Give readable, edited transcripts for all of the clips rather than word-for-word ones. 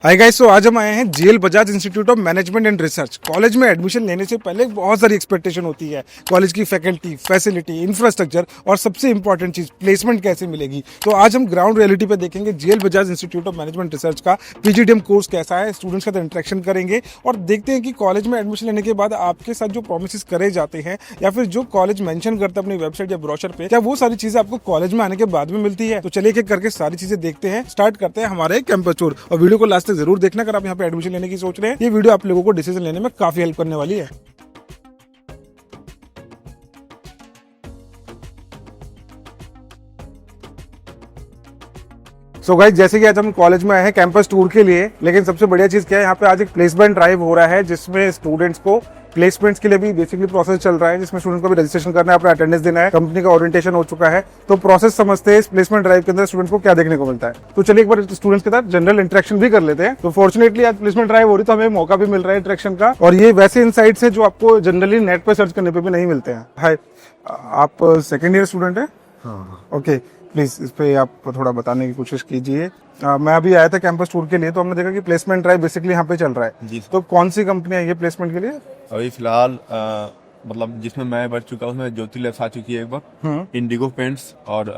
Hi guys, तो आज हम आए हैं JL Bajaj institute of management and research. College में एडमिशन लेने से पहले बहुत सारी एक्सपेक्टेशन होती है। कॉलेज की फैकल्टी, फैसिलिटी, इंफ्रास्ट्रक्चर और सबसे इंपॉर्टेंट चीज प्लेसमेंट कैसे मिलेगी। तो आज हम ग्राउंड रियलिटी पे देखेंगे JL Bajaj institute of management research का पीजीडीएम कोर्स कैसा है, स्टूडेंट्स के साथ इंटरेक्शन करेंगे और देखते हैं कि कॉलेज में एडमिशन लेने के बाद आपके साथ जो प्रोमिस करे जाते हैं या फिर जो कॉलेज मेंशन करता है अपनी वेबसाइट या ब्रोशर पे, क्या वो सारी चीजें आपको कॉलेज में आने के बाद में मिलती है। तो चलिए एक करके सारी चीजें देखते हैं। स्टार्ट करते हैं हमारे कैंपस टूर और वीडियो को लास्ट तक जरूर देखना अगर आप यहाँ पे एडमिशन लेने की सोच रहे हैं। ये वीडियो आप लोगों को डिसीजन लेने में काफी हेल्प करने वाली है। सो गाइस, जैसे कि आज हम कॉलेज में आए हैं कैंपस टूर के लिए, लेकिन सबसे बढ़िया चीज क्या है, यहाँ पे आज एक प्लेसमेंट ड्राइव हो रहा है जिसमें स्टूडेंट्स को प्लेसमेंट्स के लिए भी बेसिकली प्रोसेस चल रहा है, जिसमें स्टूडेंट को भी रजिस्ट्रेशन करना है, अपना अटेंडेंस देना है, कंपनी का ओरिएंटेशन हो चुका है। तो प्रोसेस समझते हैं इस प्लेसमेंट ड्राइव के अंदर स्टूडेंट्स को क्या देखने को मिलता है। तो चलिए एक बार स्टूडेंट्स के साथ जनरल इंटरेक्शन भी कर लेते हैं। तो फॉर्चुनेटली आज प्लेसमेंट ड्राइव हो रही, तो हमें मौका भी मिल रहा है इंटरेक्शन का, और ये वैसे इनसाइट्स है जो आपको जनरली नेट पे सर्च करने पे भी नहीं मिलते हैं। हाय, आप सेकेंड ईयर स्टूडेंट है? हाँ। ओके, प्लीज इस पे आप थोड़ा बताने की कोशिश कीजिए। मैं अभी आया था कैंपस टूर के लिए, तो हमने देखा कि प्लेसमेंट ड्राइव बेसिकली यहाँ पे चल रहा है जी। तो कौन सी कंपनी आई है प्लेसमेंट के लिए? अभी फिलहाल मतलब जिसमें मैं बढ़ चुका हूँ उसमें ज्योति लैब्स आ चुकी है एक बार, इंडिगो पेंट्स और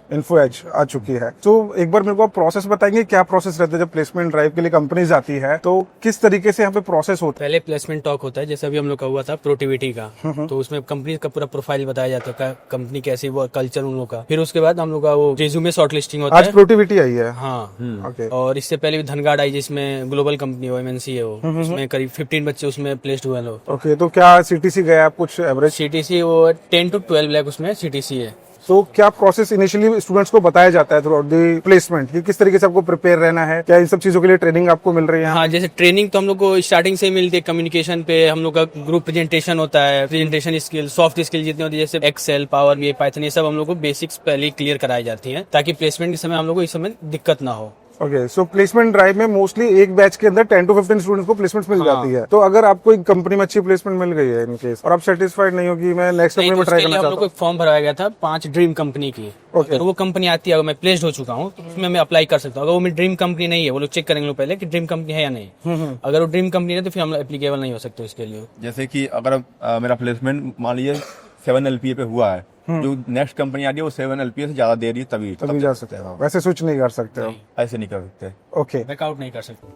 इन्फो एज आ चुकी है। तो एक बार मेरे को आप प्रोसेस बताएंगे, क्या प्रोसेस रहता है जब प्लेसमेंट ड्राइव के लिए कंपनीज आती है, तो किस तरीके से यहाँ पे प्रोसेस होता है? पहले प्लेसमेंट टॉक होता है, जैसे अभी हम लोग का हुआ था प्रोटिविटी का, तो उसमें कंपनी का पूरा प्रोफाइल बताया जाता है, कंपनी कैसी, वो कल्चर उन लोग का। फिर उसके बाद हम लोग का वो रिज्यूमे शॉर्ट लिस्टिंग होता है। आज प्रोटिविटी आई है? हाँ। ओके। और इससे पहले भी धनगाड़ आई, जिसमें ग्लोबल कंपनी हो, एमएनसी है वो, उसमें करीब 15 बच्चे उसमें प्लेस्ड हुए लोग। ओके, तो क्या सीटीसी गया आप कुछ एवरेज? सीटीसी वो 10 to 12 लाख उसमें सीटीसी है। तो क्या प्रोसेस इनिशियली स्टूडेंट्स को बताया जाता है थ्रू आउट द प्लेसमेंट कि किस तरीके से आपको प्रिपेयर रहना है? क्या इन सब चीजों के लिए ट्रेनिंग आपको मिल रही है? हाँ, जैसे ट्रेनिंग तो हम लोग को स्टार्टिंग से ही मिलती है। कम्युनिकेशन पे हम लोग का ग्रुप प्रेजेंटेशन होता है, प्रेजेंटेशन स्किल, सॉफ्ट स्किल जितनी होती है, जैसे एक्सेल, पावर बीआई, पाइथन, ये सब हम लोग को बेसिक्स पहले ही क्लियर कराई जाती है, ताकि प्लेसमेंट के समय हम लोग को इस समय दिक्कत ना हो। ओके, सो प्लेसमेंट ड्राइव में मोस्टली एक बैच के अंदर 10 to 15 स्टूडेंट्स को प्लेसमेंट मिल जाती है। तो अगर आपको एक कंपनी में अच्छी प्लेसमेंट मिल गई है इन केस, और आप सेटिस्फाइड नहीं हो कि मैं नेक्स्ट कंपनी में ट्राई करना हम चाहता लोग को हूँ, एक फॉर्म भरवाया गया था 5 ड्रीम कंपनी की। अगर वो कंपनी आती है, अगर मैं प्लेस्ड हो चुका हूँ, तो उसमें मैं अप्लाई कर सकता हूँ। अगर वो मेरी ड्रीम कंपनी नहीं है, वो लोग चेक करेंगे पहले कि ड्रीम कंपनी है या नहीं। अगर वो ड्रीम कंपनी है तो फिर हम एप्लीकेबल नहीं हो सकते उसके लिए। जैसे कि अगर मेरा प्लेसमेंट मान लीजिए 7 LPA पे हुआ है, जो नेक्स्ट कंपनी आ रही है वो 7 LPA से ज्यादा दे रही है, तभी जा सकते हैं। वैसे स्विच नहीं कर सकते हो? ऐसे नहीं कर सकते। ओके, बैकआउट नहीं कर सकते।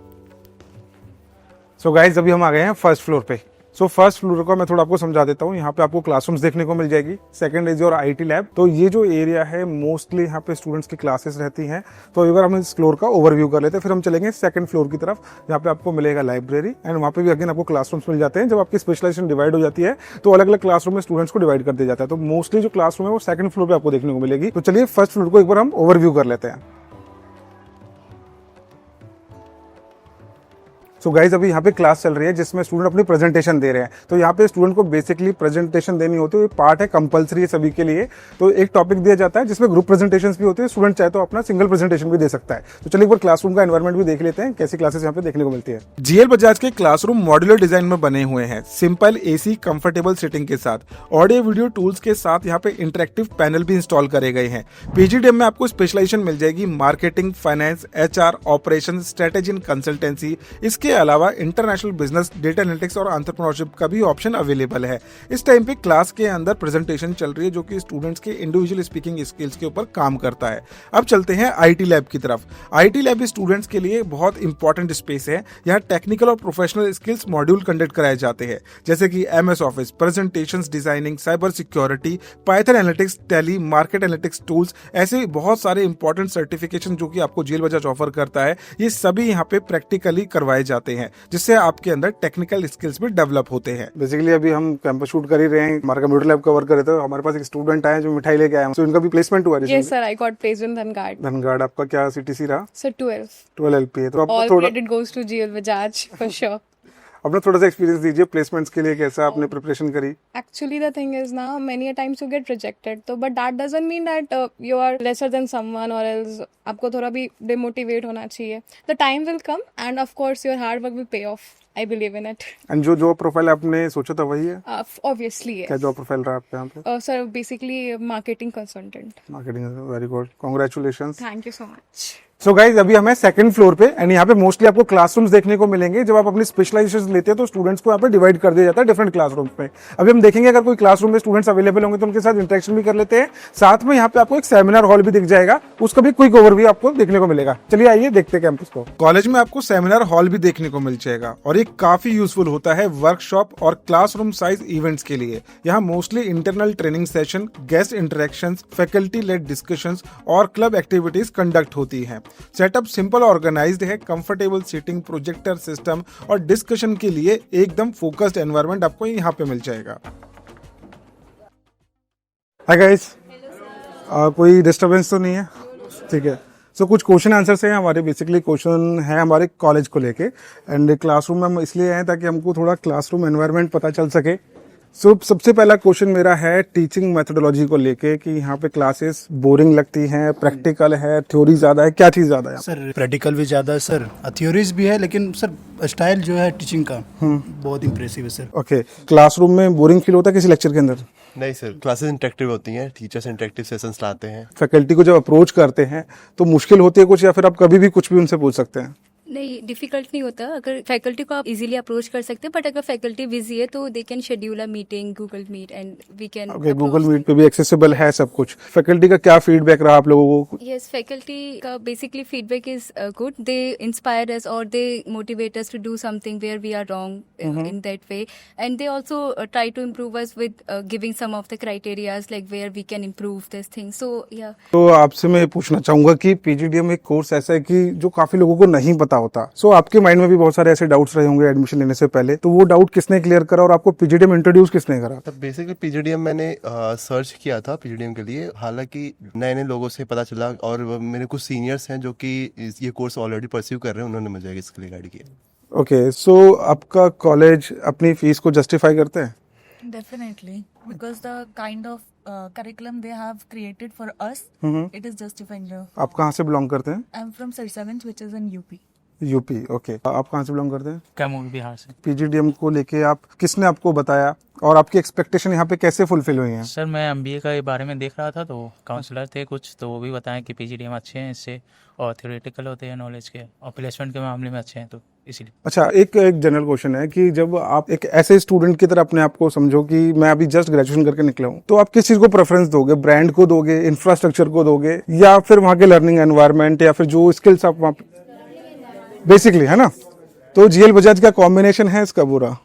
सो गाइज, अभी हम आ गए हैं फर्स्ट फ्लोर पे। सो फर्स्ट फ्लोर को मैं थोड़ा आपको समझा देता हूँ। यहाँ पे आपको क्लासरूम्स देखने को मिल जाएगी, second is your IT lab. तो ये जो एरिया है मोस्टली यहाँ पे स्टूडेंट्स की क्लासेस रहती हैं। तो एक बार हम इस फ्लोर का ओवरव्यू कर लेते हैं, फिर हम चलेंगे सेकंड फ्लोर की तरफ, जहाँ पे आपको मिलेगा लाइब्रेरी, एंड वहाँ पे भी अगेन आपको क्लासरूम्स मिल जाते हैं। जब आपकी स्पेशलाइजेशन डिवाइड हो जाती है तो अलग अलग क्लासरूम में स्टूडेंट्स को डिवाइड कर दिया जाता है। तो मोस्टली जो क्लासरूम है वो सेकंड फ्लोर पे आपको देखने को मिलेगी। तो चलिए फर्स्ट फ्लोर को एक बार हम ओवरव्यू कर लेते हैं। सो गाइज, अभी यहाँ पे क्लास चल रही है जिसमें स्टूडेंट अपनी प्रेजेंटेशन दे रहे हैं। तो यहाँ पे स्टूडेंट को बेसिकली प्रेजेंटेशन देनी होती है, पार्ट है कंपलसरी है सभी के लिए। तो एक टॉपिक दिया जाता है जिसमें ग्रुप प्रेजेंटेशंस भी होते हैं, स्टूडेंट चाहे तो अपना सिंगल प्रेजेंटेशन भी दे सकता है। तो चलिए एक बार क्लासरूम का एनवायरमेंट भी देख लेते हैं, कैसी क्लासेस यहाँ पे देखने को मिलती है। जेएल बजाज के क्लासरूम मॉड्यूलर डिजाइन में बने हुए हैं, सिंपल एसी कंफर्टेबल सीटिंग के साथ, ऑडियो वीडियो टूल्स के साथ यहाँ पे इंटरेक्टिव पैनल भी इंस्टॉल करे गए हैं। पीजीडीएम में आपको स्पेशलाइजेशन मिल जाएगी marketing, finance, HR, operation, strategy and consultancy. इसके अलावा इंटरनेशनल बिजनेस, डेटा एनालिटिक्स और एंटरप्रेन्योरशिप का भी ऑप्शन अवेलेबल है। इस टाइम पे क्लास के अंदर प्रेजेंटेशन चल रही है जो कि स्टूडेंट्स के इंडिविजुअल स्पीकिंग स्किल्स के ऊपर काम करता है। अब चलते हैं आईटी लैब की तरफ। आईटी लैब स्टूडेंट्स के लिए बहुत इंपॉर्टेंट स्पेस है। यहाँ टेक्निकल और प्रोफेशनल स्किल्स मॉड्यूल कंडक्ट कराए जाते हैं, जैसे कि MS office, presentations designing, cyber security, Python analytics, tally, market analytics tools, ऐसे बहुत सारे इंपॉर्टेंट सर्टिफिकेशन जो कि आपको जेएल बजाज ऑफर करता है, ये सभी यहाँ पे प्रैक्टिकली करवाए जाते हैं, जिससे आपके अंदर टेक्निकल स्किल्स भी डेवलप होते हैं। बेसिकली अभी हम कैंपस शूट कर ही रहे हैं, हमारा कंप्यूटर लैब कवर कर रहे थे। हमारे पास एक स्टूडेंट आए जो मिठाई लेके आए, तो इनका भी प्लेसमेंट हुआ है? Yes sir, I got placed in धनगाड़। धनगाड़। आपका क्या सीटीसी रहा? Sir 12 LPA। तो आपको ऑल थोड़ा credit goes to JL Bajaj for sure. अपना थोड़ा सा एक्सपीरियंस दीजिए प्लेसमेंट्स के लिए, कैसा आपने प्रिपरेशन करी? Actually, the thing is now many a times you get rejected. तो but that doesn't mean that you are lesser than someone or else आपको थोड़ा भी demotivate होना चाहिए. The time will come and of course your hard work will pay off. I believe in it. And जो job profile आपने सोचा था वही है? Obviously yes. क्या जॉब प्रोफाइल रहा आपका यहाँ पे? Sir, basically marketing consultant. Marketing. Very good, congratulations. Thank you so much. So guys अभी हमें सेकंड फ्लोर पे एंड यहाँ पे मोस्टली आपको क्लासरूम्स देखने को मिलेंगे। जब आप अपनी स्पेशलाइजेशन लेते हैं तो स्टूडेंट्स को यहाँ पे डिवाइड कर दिया जाता है डिफरेंट क्लासरूम्स में। अभी हम देखेंगे अगर कोई क्लासरूम में स्टूडेंट्स अवेलेबल होंगे तो उनके साथ इंटरेक्शन भी कर लेते हैं। साथ में यहाँ पे आपको एक सेमिनार हॉल भी दिख जाएगा, उसका भी क्विक ओवरव्यू आपको देखने को मिलेगा। चलिए आइए देखते हैं कैंपस को। कॉलेज में आपको सेमिनार हॉल भी देखने को मिल जाएगा और ये काफी यूजफुल होता है वर्कशॉप और क्लासरूम साइज इवेंट्स के लिए। यहाँ mostly internal training session, guest interactions, faculty led discussions और क्लब एक्टिविटीज कंडक्ट होती हैं। सेटअप सिंपल ऑर्गेनाइज्ड है, कंफर्टेबल सीटिंग, प्रोजेक्टर सिस्टम और डिस्कशन के लिए एकदम फोकस्ड एनवायरनमेंट आपको यहाँ पे मिल जाएगा। हाय गाइस, कोई डिस्टरबेंस तो नहीं है? ठीक है। सो कुछ क्वेश्चन आंसर्स हैं हमारे, बेसिकली क्वेश्चन है हमारे कॉलेज को लेके एंड क्लासरूम में हम इसलिए हैं ताकि हमको थोड़ा क्लासरूम एनवायरनमेंट पता चल सके। सबसे पहला क्वेश्चन मेरा है टीचिंग मेथोडोलॉजी को लेके कि यहाँ पे क्लासेस बोरिंग लगती हैं, प्रैक्टिकल है, थ्योरी ज्यादा है, क्या चीज ज्यादा है? सर प्रैक्टिकल भी ज़्यादा है सर, थ्योरीज भी है, लेकिन सर स्टाइल जो है टीचिंग का बहुत इम्प्रेसिव है सर। ओके, क्लासरूम में बोरिंग फील होता है किसी लेक्चर के अंदर? नहीं सर, क्लासेस इंटरेक्टिव होती हैं, टीचर्स इंटरेक्टिव सेशंस लाते हैं। फैकल्टी को जब अप्रोच करते हैं तो मुश्किल होती है कुछ, या फिर आप कभी भी कुछ भी उनसे पूछ सकते हैं? नहीं, डिफिकल्ट नहीं होता। अगर फैकल्टी को आप इजीली अप्रोच कर सकते हैं, बट अगर फैकल्टी बिजी है तो they can schedule a meeting Google Meet and we can. Okay, Google Meet पे भी एक्सेसिबल है सब कुछ। फैकल्टी का क्या फीडबैक रहा आप लोगों को? यस, फैकल्टी का basically feedback is good. They inspire us और they motivate us to do something where we are wrong in that way, and they also try to improve us with giving some of the criterias like where we can improve this thing. So yeah, तो आपसे मैं पूछना चाहूंगा कि PGDM एक course ऐसा है कि जो काफी लोगों को नहीं पता होता। सो आपके माइंड में भी बहुत सारे ऐसे डाउट्स रहे होंगे एडमिशन लेने से पहले, तो वो डाउट किसने क्लियर करा और आपको पीजीडीएम इंट्रोड्यूस किसने करा? तब बेसिकली पीजीडीएम मैंने सर्च किया था पीजीडीएम के लिए, हालांकि नए नए लोगों से पता चला और मेरे कुछ सीनियर्स हैं जो कि ये कोर्स ऑलरेडी परस्यू कर रहे हैं, उन्होंने मुझे इसके लिए गाइड किया। ओके, सो आपका कॉलेज अपनी फीस को जस्टिफाई करते हैं? Definitely, because the kind of curriculum they have created for us, it is justifying the. आप कहाँ से बिलोंग करते हैं? I'm from Sirsaganj, which is in UP. UP. Okay, आप कहाँ से बिलोंग करते हैं? कैमूर बिहार से। पीजीडीएम को लेके आप किसने आपको बताया और आपकी एक्सपेक्टेशन यहाँ पे कैसे फुलफिल हुई हैं? सर मैं एमबीए के बारे में देख रहा था तो काउंसलर थे कुछ, तो वो भी बताएं कि पीजीडीएम अच्छे हैं इससे, और थ्योरेटिकल होते हैं नॉलेज के, और प्लेसमेंट के मामले में अच्छे हैं, तो इसीलिए। अच्छा, एक जनरल क्वेश्चन है कि जब आप एक ऐसे स्टूडेंट की तरह अपने आप को समझो कि मैं अभी जस्ट ग्रेजुएशन करके निकला हूँ, तो आप किस चीज को प्रेफरेंस दोगे? ब्रांड को दोगे, इंफ्रास्ट्रक्चर को दोगे, या फिर वहाँ के लर्निंग एनवायरनमेंट, या फिर जो स्किल्स आप वहाँ बेसिकली, है ना? तो जीएल बजाज का कॉम्बिनेशन है इसका पूरा।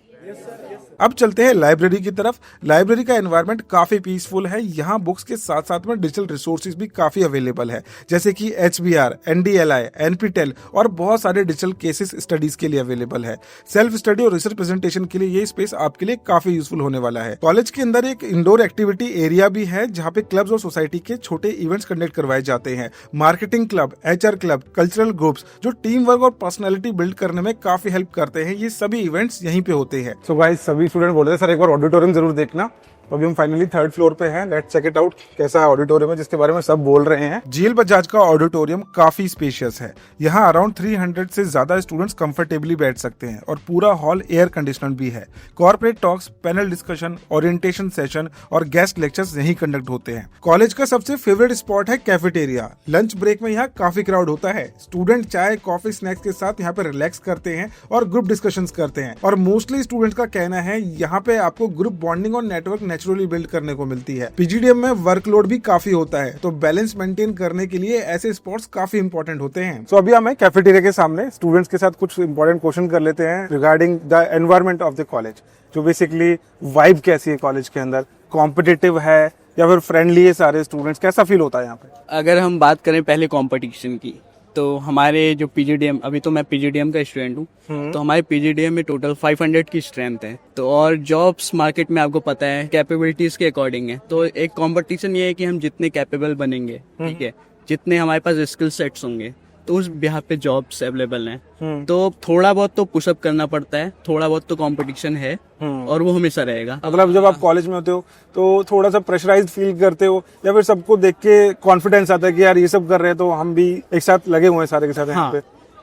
अब चलते हैं लाइब्रेरी की तरफ। लाइब्रेरी का एनवायरनमेंट काफी पीसफुल है। यहाँ बुक्स के साथ साथ में डिजिटल रिसोर्सेज भी काफी अवेलेबल है, जैसे कि HBR, NDLI, NPTEL और बहुत सारे डिजिटल केसेस स्टडीज के लिए अवेलेबल है। सेल्फ स्टडी और रिसर्च प्रेजेंटेशन के लिए ये स्पेस आपके लिए काफी यूजफुल होने वाला है। कॉलेज के अंदर एक इंडोर एक्टिविटी एरिया भी है जहाँ पे क्लब्स और सोसाइटी के छोटे इवेंट्स कंडक्ट करवाए जाते हैं। Marketing club, HR club, cultural groups जो टीम वर्क और पर्सनैलिटी बिल्ड करने में काफी हेल्प करते हैं, ये सभी इवेंट्स यहीं पे होते हैं। सो गाइस, सभी स्टूडेंट बोल रहे थे सर एक बार ऑडिटोरियम जरूर देखना। तो अभी हम फाइनली थर्ड फ्लोर पे हैं। लेट्स चेक इट आउट, कैसा है ऑडिटोरियम है जिसके बारे में सब बोल रहे हैं। जीएल बजाज का ऑडिटोरियम काफी स्पेशियस है। यहाँ अराउंड 300 से ज्यादा स्टूडेंट्स कंफर्टेबली बैठ सकते हैं और पूरा हॉल एयर कंडीशनर भी है। Corporate talks, panel discussion, orientation session और गेस्ट लेक्चर्स यहीं कंडक्ट होते हैं। कॉलेज का सबसे फेवरेट स्पॉट है कैफेटेरिया। लंच ब्रेक में यहाँ काफी क्राउड होता है। स्टूडेंट चाय, कॉफी, स्नैक्स के साथ यहाँ पे रिलैक्स करते हैं और ग्रुप डिस्कशंस करते हैं। और मोस्टली स्टूडेंट्स का कहना है यहाँ पे आपको ग्रुप बॉन्डिंग और नेटवर्क नेचुरली बिल्ड करने को मिलती है। पीजीडीएम में वर्कलोड भी काफी होता है, तो बैलेंस मेंटेन करने के लिए ऐसे स्पॉट्स काफी इंपॉर्टेंट होते हैं। तो अभी हमें कैफेटेरिया के सामने स्टूडेंट्स के साथ कुछ इंपॉर्टेंट क्वेश्चन कर लेते हैं regarding the environment of the college. जो बेसिकली वाइब कैसी है कॉलेज के अंदर, कॉम्पिटिटिव है या फिर फ्रेंडली है सारे स्टूडेंट्स, कैसा फील होता है यहाँ पे? अगर हम बात करें पहले कंपटीशन की, तो हमारे जो पीजीडीएम, अभी तो मैं पीजीडीएम का स्टूडेंट हूँ, तो हमारे पीजीडीएम में टोटल 500 की स्ट्रेंथ है। तो और जॉब्स मार्केट में आपको पता है कैपेबिलिटीज के अकॉर्डिंग है। तो एक कंपटीशन ये है कि हम जितने कैपेबल बनेंगे, ठीक है, जितने हमारे पास स्किल सेट्स होंगे, तो उस बिहाफ पे जॉब्स अवेलेबल हैं। तो थोड़ा बहुत तो पुशअप करना पड़ता है, थोड़ा बहुत तो कंपटीशन है और वो हमेशा रहेगा। मतलब जब आप कॉलेज में होते हो तो थोड़ा सा प्रेशराइज्ड फील करते हो, या फिर सबको देख के कॉन्फिडेंस आता है कि यार ये सब कर रहे हैं तो हम भी एक साथ लगे हुए हैं सारे के साथ यहाँ पे?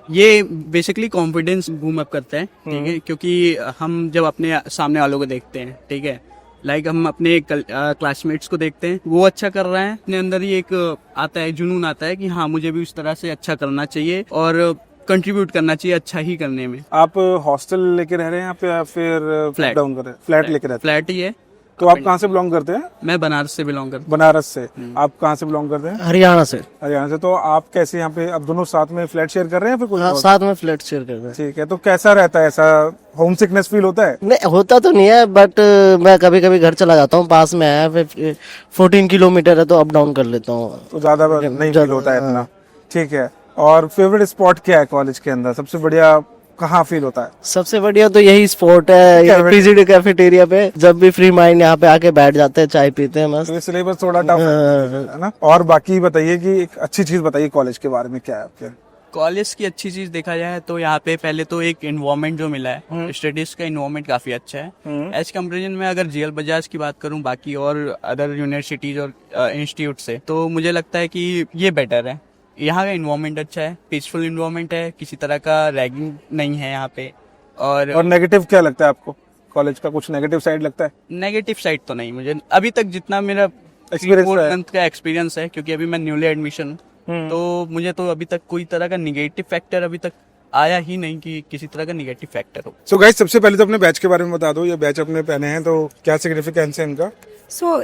ये बेसिकली कॉन्फिडेंस बूम अप करता है, ठीक है, क्योंकि हम जब अपने सामने वालों को देखते हैं, ठीक है, लाइक हम अपने क्लासमेट्स को देखते हैं, वो अच्छा कर रहे हैं, अपने अंदर ही एक आता है, जुनून आता है कि हाँ मुझे भी उस तरह से अच्छा करना चाहिए और कंट्रीब्यूट करना चाहिए अच्छा ही करने में। आप हॉस्टल लेके रह रहे हैं यहाँ पे या फिर फ्लैट डाउन कर रहे हैं? फ्लैट लेके रहते फ्लैट ही है। हैं। तो आप कहाँ से बिलोंग करते हैं? मैं बनारस से बिलोंग करता बनारस से। आप कहाँ से बिलोंग करते हैं? हरियाणा से। हरियाणा से। तो आप कैसे यहाँ पे अब दोनों साथ में फ्लैट शेयर कर रहे हैं फिर कुछ हाँ, और? साथ में फ्लैट शेयर कर रहे हैं। ठीक है, तो कैसा रहता है? ऐसा होम सिकनेस फील होता है? नहीं होता तो नहीं है, बट मैं कभी कभी घर चला जाता हूँ, पास में है, 14 किलोमीटर है, तो अप डाउन कर लेता हूँ। तो ज्यादा नहीं फील होता है इतना। ठीक है। और फेवरेट स्पॉट क्या है कॉलेज के अंदर? सबसे बढ़िया कहाँ फील होता है? सबसे बढ़िया तो यही स्पॉट है, पीजीडी कैफेटेरिया पे। जब भी फ्री माइंड यहाँ पे आके बैठ जाते हैं, चाय पीते हैं मस्त। तो सिलेबस थोड़ा टफ है ना? और बाकी बताइए कि एक अच्छी चीज बताइए कॉलेज के बारे में, क्या है आपके? कॉलेज की अच्छी चीज देखा जाए तो यहाँ पे पहले तो एक इन्वायरमेंट जो मिला है, स्टडीज का इन्वायरमेंट काफी अच्छा है एज कम्पेरिजन में। अगर जीएल बजाज की बात करूँ बाकी और अदर यूनिवर्सिटीज और इंस्टीट्यूट से, तो मुझे लगता है कि ये बेटर है। यहाँ का इन्वायरमेंट अच्छा है, पीसफुल इन्वायरमेंट है, किसी तरह का रैगिंग नहीं है यहाँ पे। और नेगेटिव क्या लगता है आपको? कॉलेज का कुछ नेगेटिव साइड लगता है? नेगेटिव साइड तो नहीं मुझे अभी तक, जितना मेरा एक्सपीरियंस का एक्सपीरियंस है, क्योंकि अभी मैं न्यूली एडमिशन हूँ, तो मुझे तो अभी तक कोई तरह का निगेटिव फैक्टर अभी तक आया ही नहीं कि किसी तरह का निगेटिव फैक्टर हो। सो गाइस, सबसे पहले तो अपने बैच के बारे में बता दो। ये बैच अपने पहने हैं तो क्या सिग्निफिकेंस है इनका?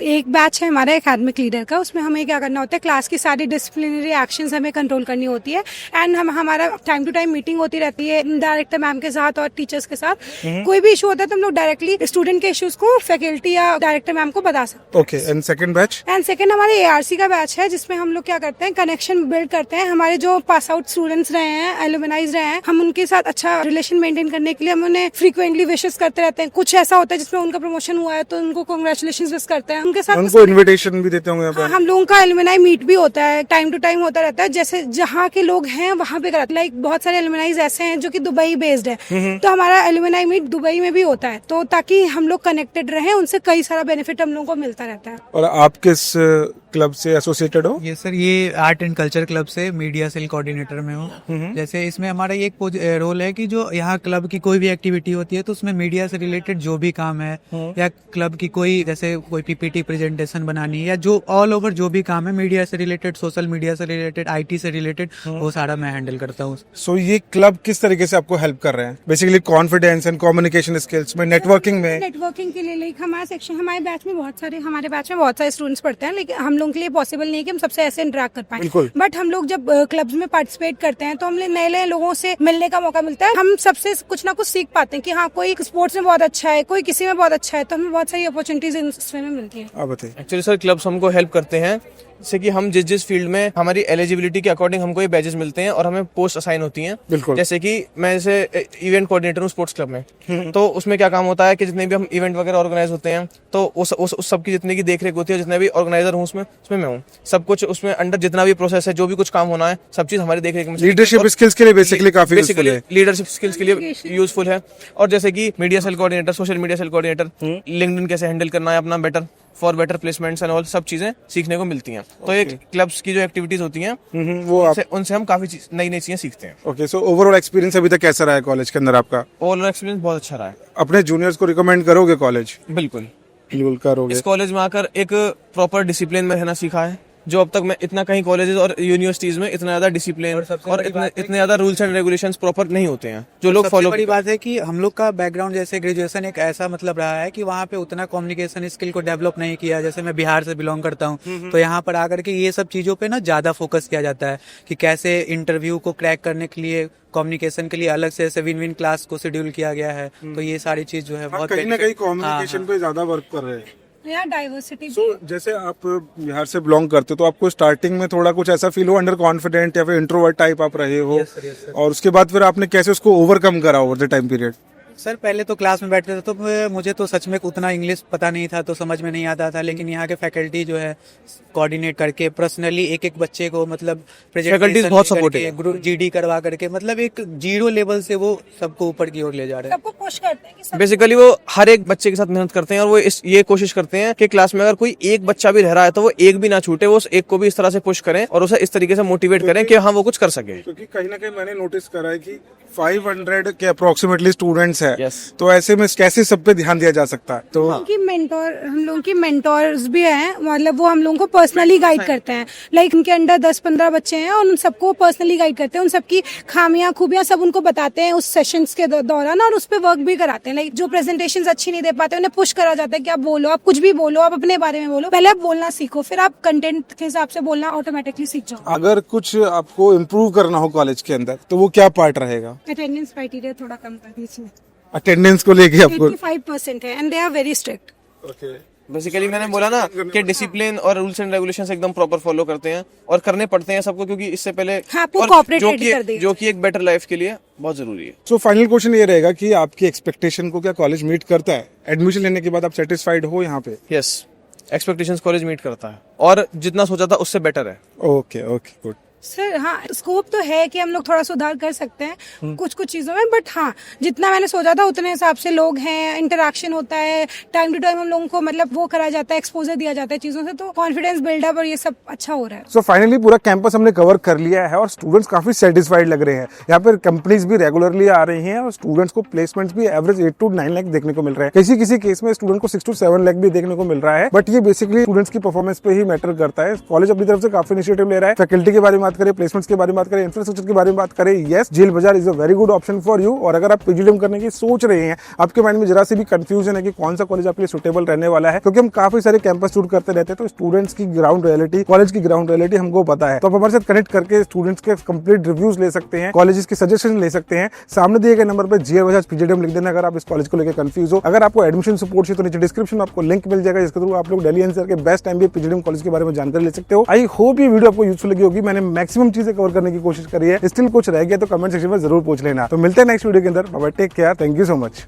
एक बैच है हमारा एकेडमिक लीडर का, उसमें हमें क्या करना होता है, क्लास की सारी डिसिप्लिनरी एक्शंस हमें कंट्रोल करनी होती है। एंड हमारा टाइम टू टाइम मीटिंग होती रहती है डायरेक्टर मैम के साथ और टीचर्स के साथ। कोई भी इशू होता है तो हम लोग डायरेक्टली स्टूडेंट के इश्यूज को फैकल्टी या डायरेक्टर मैम को बता सकते हैं। Okay. And second batch? And second हमारे एआरसी का बैच है, जिसमें हम लोग क्या करते हैं, कनेक्शन बिल्ड करते हैं। हमारे जो पास आउट स्टूडेंट्स रहे हैं, एलुमनाइज रहे हैं, हम उनके साथ अच्छा रिलेशन मेंटेन करने के लिए हम उन्हें फ्रीक्वेंटली विशेस करते रहते हैं। कुछ ऐसा होता है जिसमें उनका प्रमोशन हुआ है तो उनको कांग्रेचुलेशंस विश करते हैं, उनके साथ इनविटेशन भी देते होंगे यहाँ पे? हाँ, हम लोगों का एलुमनाई मीट भी होता है, टाइम टू टाइम होता रहता है। जैसे जहाँ के लोग हैं वहाँ पे कराते, लाइक बहुत सारे एलुमनाइज ऐसे हैं जो कि दुबई बेस्ड है, तो हमारा एलुमनाई मीट दुबई में भी होता है, तो ताकि हम लोग कनेक्टेड रहें, उनसे कई सारा बेनिफिट हम लोगों को मिलता रहता है। और आप किस क्लब से एसोसिएटेड हो? ये सर, ये आर्ट एंड कल्चर क्लब से मीडिया सेल कोऑर्डिनेटर में हूँ। जैसे इसमें हमारा ये एक रोल है कि जो यहाँ क्लब की कोई भी एक्टिविटी होती है तो उसमें मीडिया से रिलेटेड जो भी काम है, या क्लब की कोई जैसे कोई पीपीटी प्रेजेंटेशन बनानी, या जो ऑल ओवर जो भी काम है मीडिया से रिलेटेड, सोशल मीडिया से रिलेटेड, आईटी से रिलेटेड, वो सारा मैं हैंडल करता हूँ। सो ये क्लब किस तरीके से आपको हेल्प कर रहे हैं? Basically confidence and communication skills में, नेटवर्किंग में? नेटवर्किंग के लिए लाइक हमारे बैच में बहुत सारे स्टूडेंट्स पढ़ते हैं, लेकिन हम लोगों के लिए पॉसिबल नहीं है कि हम सबसे ऐसे इंटरेक्ट कर पाए। बट हम लोग जब क्लब्स में पार्टिसिपेट करते हैं तो हमें नए नए लोगों से मिलने का मौका मिलता है। हम सबसे कुछ ना कुछ सीख पाते हैं कि हाँ, कोई स्पोर्ट्स में बहुत अच्छा है, कोई किसी में बहुत अच्छा है, तो हमें बहुत सारी अपॉर्चुनिटीज इसमें मिलती है। एक्चुअली सर, क्लब्स हमको हेल्प करते हैं, जैसे कि हम जिस फील्ड में हमारी एलिजिबिलिटी के अकॉर्डिंग हमको ये बैचेस मिलते हैं और हमें पोस्ट असाइन होती हैं। जैसे कि मैं जैसे इवेंट कोऑर्डिनेटर हूँ स्पोर्ट्स क्लब में, तो उसमें क्या काम होता है कि जितने भी हम इवेंट वगैरह ऑर्गेनाइज होते हैं तो उस सब की जितनी की देखरेख होती है, जितने भी ऑर्गेनाइजर हूँ उसमें मैं हूँ। सब कुछ उसमें अंडर जितना भी प्रोसेस है, जो भी कुछ काम होना है, सब चीज हमारी देखरेख में। लीडरशिप स्किल्स के लिए बेसिकली काफी लीडरशिप स्किल्स के लिए यूजफुल है। और जैसे कि media cell coordinator, social media cell coordinator, LinkedIn कैसे हैंडल करना है अपना better for better placements and all, सब चीजें सीखने को मिलती हैं। तो एक क्लब्स की जो एक्टिविटीज होती हैं वो उनसे हम काफी नई नई चीजें सीखते हैं। ओके। सो ओवरऑल एक्सपीरियंस अभी तक कैसा रहा है कॉलेज के अंदर आपका? ओवरऑल एक्सपीरियंस बहुत अच्छा रहा है। अपने जूनियर्स को रिकमेंड करोगे कॉलेज? बिल्कुल करोगे। इस कॉलेज में आकर एक प्रॉपर डिसिप्लिन में रहना सीखा है, जो अब तक मैं इतना कहीं कॉलेजेस और यूनिवर्सिटीज में इतना ज्यादा डिसिप्लिन और इतने ज्यादा रूल्स एंड रेगुलेशंस प्रॉपर नहीं होते हैं जो लोग फॉलो। बड़ी बात है कि हम लोग का बैकग्राउंड जैसे ग्रेजुएशन एक ऐसा मतलब रहा है कि वहाँ पे उतना कम्युनिकेशन स्किल को डेवलप नहीं किया। जैसे मैं बिहार से बिलोंग करता हूँ, तो यहाँ पर आकर के ये सब चीजों पे ना ज्यादा फोकस किया जाता है कि कैसे इंटरव्यू को क्रैक करने के लिए कम्युनिकेशन के लिए अलग से ऐसे विन क्लास को शेड्यूल किया गया है। तो ये सारी चीज जो है बहुत कहीं ना कहीं कम्युनिकेशन पे ज्यादा वर्क कर रहे हैं। डाइवर्सिटी। जैसे आप बिहार से बिलोंग करते हो तो आपको स्टार्टिंग में थोड़ा कुछ ऐसा फील हो, अंडर कॉन्फिडेंट या फिर इंट्रोवर्ट टाइप आप रहे हो? yes, sir. और उसके बाद फिर आपने कैसे उसको ओवरकम करा over the time period? Sir, पहले तो क्लास में बैठते थे तो मुझे तो सच में उतना इंग्लिश पता नहीं था, तो समझ में नहीं आता था। लेकिन यहाँ के फैकल्टी जो है कोऑर्डिनेट करके पर्सनली एक एक बच्चे को मतलब फैकल्टीज बहुत सपोर्टिव, ग्रुप जीडी करवा करके मतलब एक जीरो लेवल से वो सबको ऊपर की ओर ले जा रहे हैं, सबको पुश करते हैं कि बेसिकली वो हर एक बच्चे के साथ मेहनत करते हैं और वो ये कोशिश करते हैं कि क्लास में अगर कोई एक बच्चा भी रह रहा है तो वो एक भी ना छूटे, वो उस एक को भी इस तरह से पुश करें और उसे इस तरीके से मोटिवेट करें कि हाँ वो कुछ कर सके। क्योंकि कहीं ना कहीं मैंने नोटिस करा है कि 500 के अप्रोक्सीमेटली स्टूडेंट्स हैं है, Yes. तो ऐसे में कैसे सब पे ध्यान दिया जा सकता है? तो हम लोगों की मेंटोर्स भी हैं, मतलब वो हम लोगों को पर्सनली गाइड करते हैं। लाइक उनके अंडर 10-15 बच्चे हैं और उन सबको पर्सनली गाइड करते हैं, उन सबकी खामियां खूबियां सब उनको बताते हैं उस सेशंस के दौरान, और उस पर वर्क भी कराते हैं। लाइक जो प्रेजेंटेशंस अच्छी नहीं दे पाते उन्हें पुश करा जाता है कि आप बोलो, आप कुछ भी बोलो, आप अपने बारे में बोलो, पहले आप बोलना सीखो, फिर आप कंटेंट के हिसाब से बोलना ऑटोमेटिकली सीख जाओ। अगर कुछ आपको इम्प्रूव करना हो कॉलेज के अंदर तो वो क्या पार्ट रहेगा? अटेंडेंस क्राइटेरिया थोड़ा कम कर दीजिए। अटेंडेंस को लेके आपको 85% है and they are very strict. Basically मैंने बोला ना कि डिसिप्लिन और रूल्स एंड रेगुलेशंस एकदम प्रॉपर फॉलो करते हैं और करने पड़ते हैं सबको, क्योंकि इससे पहले आपको और कॉर्पोरेट रेडी कर देगा, जो कि एक बेटर लाइफ के लिए बहुत जरूरी है। सो फाइनल क्वेश्चन ये रहेगा कि आपकी एक्सपेक्टेशन को क्या कॉलेज मीट करता है? एडमिशन लेने के बाद आप सेटिस्फाइड हो यहाँ पे? यस, एक्सपेक्टेशंस कॉलेज मीट करता है और जितना सोचा था उससे बेटर है। Okay okay good. सर हाँ, स्कोप तो है कि हम लोग थोड़ा सुधार कर सकते हैं कुछ कुछ चीज़ों में, बट हाँ जितना मैंने सोचा था उतने हिसाब से लोग हैं, इंटरेक्शन होता है, टाइम टू टाइम हम लोगों को मतलब वो करा जाता है, एक्सपोजर दिया जाता है चीज़ों से, तो कॉन्फिडेंस बिल्डअप और ये सब अच्छा हो रहा है। सो फाइनली पूरा कैंपस हमने कवर कर लिया है और स्टूडेंट्स काफी सेटिस्फाइड लग रहे हैं। यहाँ पर कंपनीज भी रेगुलरली आ रही हैं और स्टूडेंट्स को प्लेसमेंट्स भी एवरेज 8 to 9 लाख देखने को मिल रहा है। किसी किसी केस में स्टूडेंट को 6 to 7 लाख भी देखने को मिल रहा है, बट ये बेसिकली स्टूडेंट्स की परफॉर्मेंस पे ही मैटर करता है। कॉलेज अपनी तरफ से काफी इनिशिएटिव ले रहा है, फैकल्टी के बारे में बात करें, प्लेसमेंट्स के बारे में बात करें, इंफ्रास्ट्रक्चर के बारे में बात करें, यस जेल बाजार is a very good option for you. और अगर आप पीजीडीएम करने की सोच रहे हैं, आपके माइंड में जरा सी भी कंफ्यूजन है कि कौन सा कॉलेज आपके लिए सुटेबल रहने वाला है, क्योंकि हम काफी सारे कैंपस टूर करते रहते हैं, तो स्टूडेंट्स की ग्राउंड रियलिटी, कॉलेज की ग्राउंड रियलिटी हमको पता है। तो आप हमारे साथ कनेक्ट करके स्टूडेंट्स के कंप्लीट रिव्यूज ले सकते हैं, कॉलेजेस के सजेशन ले सकते हैं। सामने दिए गए नंबर पर जीआर बजाज पीजीडीएम लिख देना अगर आप इस कॉलेज को लेकर कंफ्यूज हो। अगर आपको एडमिशन सपोर्ट चाहिए तो नीचे डिस्क्रिप्शन में आपको लिंक मिल जाएगा, जिसके थ्रू आप लोग दिल्ली एनसीआर के बेस्ट एमबीए पीजीडीएम कॉलेज के बारे में जानकारी ले सकते हो। आई होप ये वीडियो आपको यूजफुल लगी होगी। मैंने मैक्सिमम चीजें कवर करने की कोशिश करी है, स्टिल कुछ रह गया तो कमेंट सेक्शन में जरूर पूछ लेना। तो मिलते हैं नेक्स्ट वीडियो के अंदर। Bye bye, take care, thank you so much.